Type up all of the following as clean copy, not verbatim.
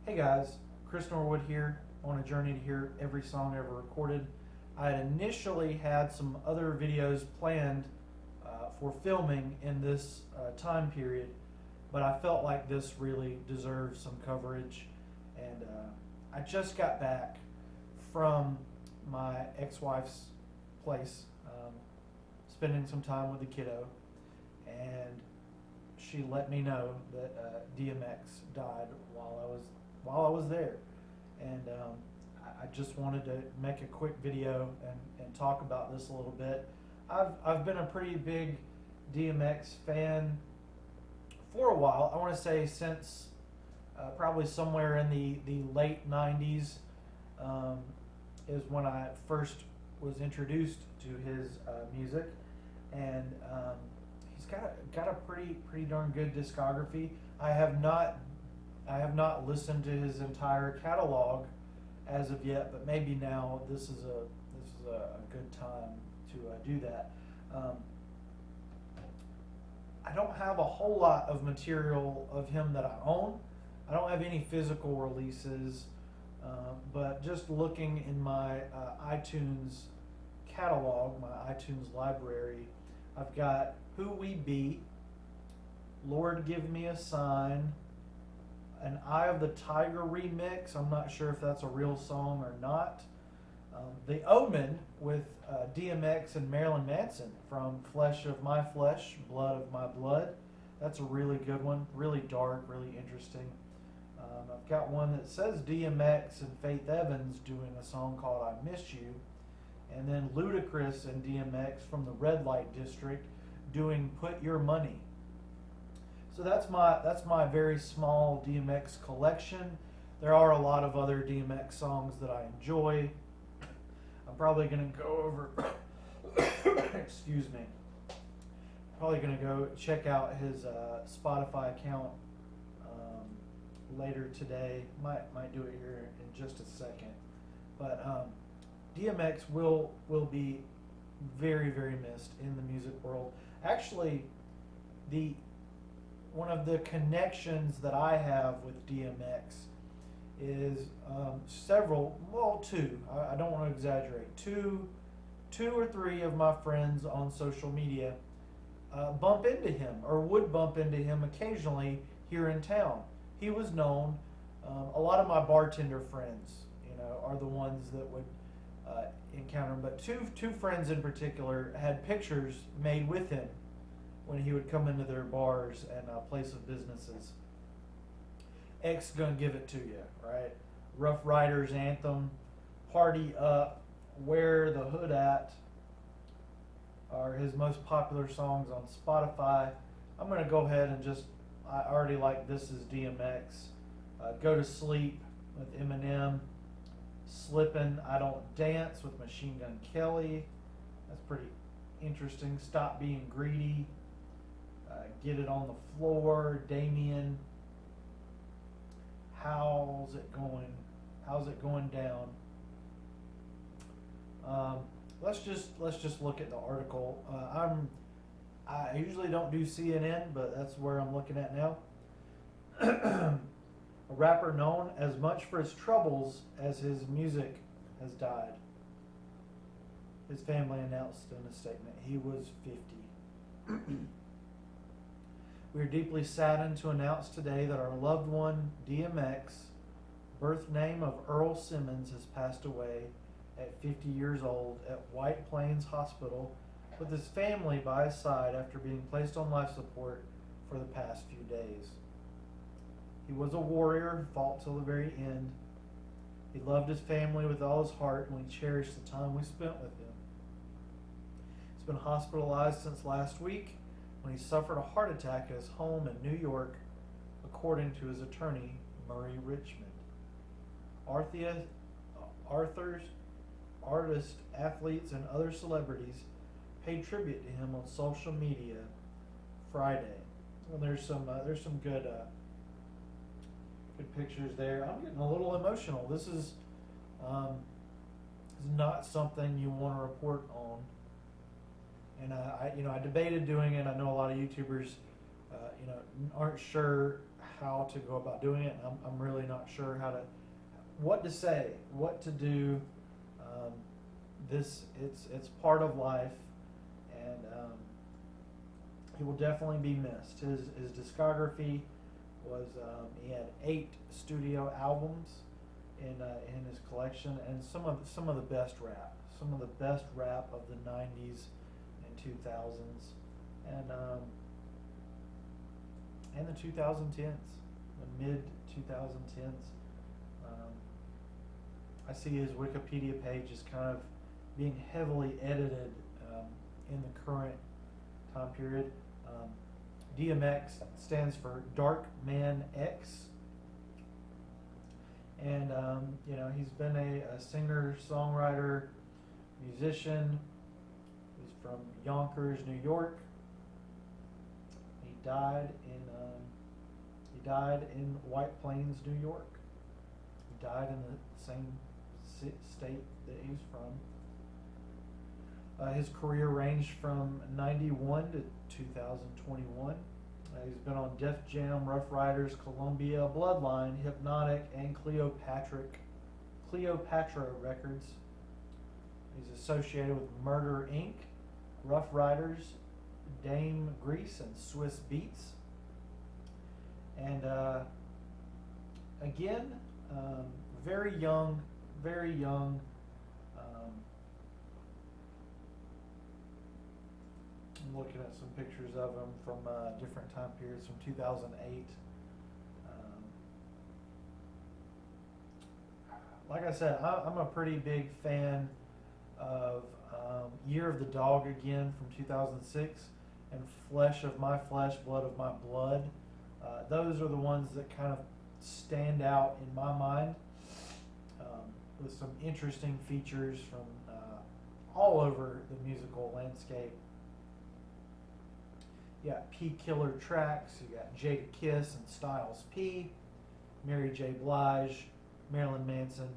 Hey guys, Chris Norwood here on a journey to hear every song ever recorded. I had initially had some other videos planned for filming in this time period, but I felt like this really deserves some coverage. And I just got back from my ex-wife's place, spending some time with the kiddo, and she let me know that DMX died while I was there, and I just wanted to make a quick video and talk about this a little bit. I've been a pretty big DMX fan for a while. I want to say since probably somewhere in the late '90s is when I first was introduced to his music, and he's got a pretty darn good discography. I have not listened to his entire catalog as of yet, but maybe now this is a good time to do that. I don't have a whole lot of material of him that I own. I don't have any physical releases, but just looking in my iTunes catalog, my iTunes library, I've got Who We Be, Lord Give Me a Sign, an Eye of the Tiger remix. I'm not sure if that's a real song or not. The Omen with DMX and Marilyn Manson from Flesh of My Flesh, Blood of My Blood. That's a really good one, really dark, really interesting. I've got one that says DMX and Faith Evans doing a song called I Miss You, and then Ludacris and DMX from the Red Light District doing Put Your Money. So that's my very small DMX collection. There are a lot of other DMX songs that I enjoy. I'm probably going to go over, excuse me, probably going to go check out his Spotify account later today. Might do it here in just a second. But DMX will be very, very missed in the music world. Actually, one of the connections that I have with DMX is two. I don't want to exaggerate. Two or three of my friends on social media bump into him or would bump into him occasionally here in town. He was known. A lot of my bartender friends, are the ones that would encounter him. But two friends in particular had pictures made with him when he would come into their bars and place of businesses. X gonna give it to you, right? Rough Riders anthem, Party Up, Where the Hood At are his most popular songs on Spotify. I'm gonna go ahead and I already like This Is DMX. Go to Sleep with Eminem. Slippin' I Don't Dance with Machine Gun Kelly. That's pretty interesting. Stop Being Greedy. Get It on the Floor, Damien. How's it going down? Let's just look at the article. I usually don't do CNN, but that's where I'm looking at now. A rapper known as much for his troubles as his music has died. His family announced in a statement he was 50. We are deeply saddened to announce today that our loved one, DMX, birth name of Earl Simmons, has passed away at 50 years old at White Plains Hospital with his family by his side after being placed on life support for the past few days. He was a warrior who fought till the very end. He loved his family with all his heart, and we cherish the time we spent with him. He's been hospitalized since last week when he suffered a heart attack at his home in New York, according to his attorney, Murray Richmond. Arthurs, artists, athletes, and other celebrities paid tribute to him on social media Friday. Well, there's some good pictures there. I'm getting a little emotional. This is not something you want to report on. And I debated doing it. I know a lot of YouTubers, aren't sure how to go about doing it. I'm really not sure what to say, what to do. It's part of life, and he will definitely be missed. His discography was he had 8 studio albums in his collection, and some of the best rap of the 90s and 2000s, and the 2010s, the mid 2010s. I see his Wikipedia page is kind of being heavily edited in the current time period. DMX stands for Dark Man X, and he's been a singer, songwriter, musician. He's from Yonkers, New York. He died in White Plains, New York. He died in the same state that he's from. His career ranged from 91 to 2021. He's been on Def Jam, Rough Riders, Columbia, Bloodline, Hypnotic, and Cleopatra Records. He's associated with Murder Inc., Rough Riders, Dame Grease, and Swiss Beats. And again, very young. I'm looking at some pictures of him from different time periods from 2008. Like I said, I'm a pretty big fan of Year of the Dog again from 2006 and Flesh of My Flesh, Blood of My Blood. Those are the ones that kind of stand out in my mind, with some interesting features from all over the musical landscape. You got P Killer tracks, you got Jada Kiss and Styles P, Mary J. Blige, Marilyn Manson,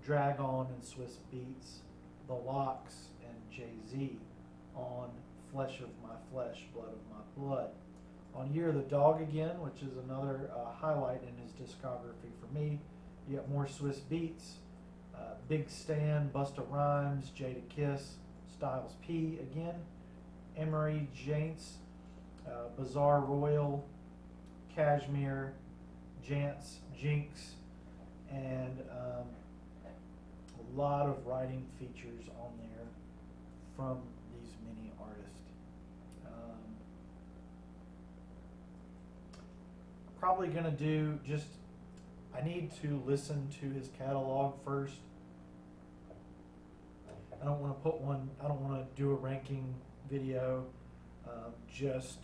Drag On and Swiss Beats, The Lox and Jay-Z on Flesh of My Flesh, Blood of My Blood. On Year of the Dog again, which is another highlight in his discography for me, you got more Swiss Beats, Big Stan, Busta Rhymes, Jada Kiss, Styles P again, Emery Jance, Bizarre Royal, Cashmere, Jance, Jinx, and a lot of writing features on there from these many artists. Probably going to do I need to listen to his catalog first. I don't want to do a ranking video just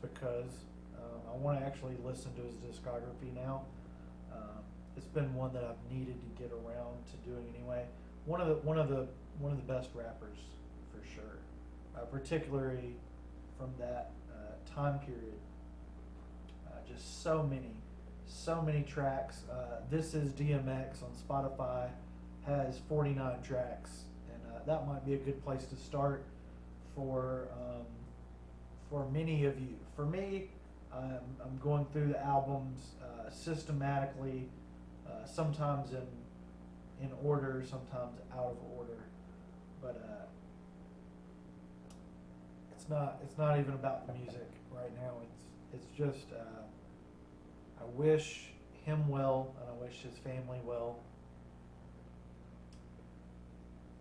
because. I want to actually listen to his discography now. It's been one that I've needed to get around to doing anyway. One of the best rappers for sure, particularly from that time period. Just so many tracks. This is DMX on Spotify has 49 tracks, and that might be a good place to start for many of you. For me, I'm going through the albums systematically, sometimes in order, sometimes out of order, but it's not even about the music right now. It's just I wish him well, and I wish his family well.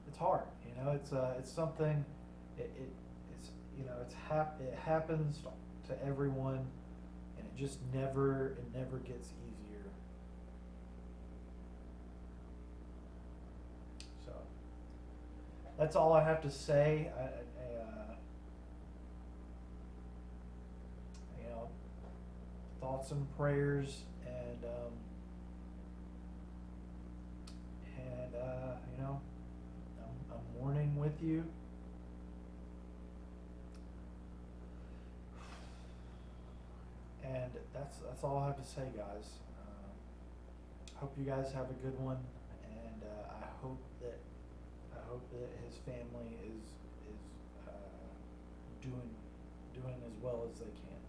It's hard, it's something. It happens to everyone, and it just never gets easier. So that's all I have to say. Thoughts and prayers, and I'm mourning with you. And that's all I have to say, guys. Hope you guys have a good one, and I hope that his family is doing as well as they can.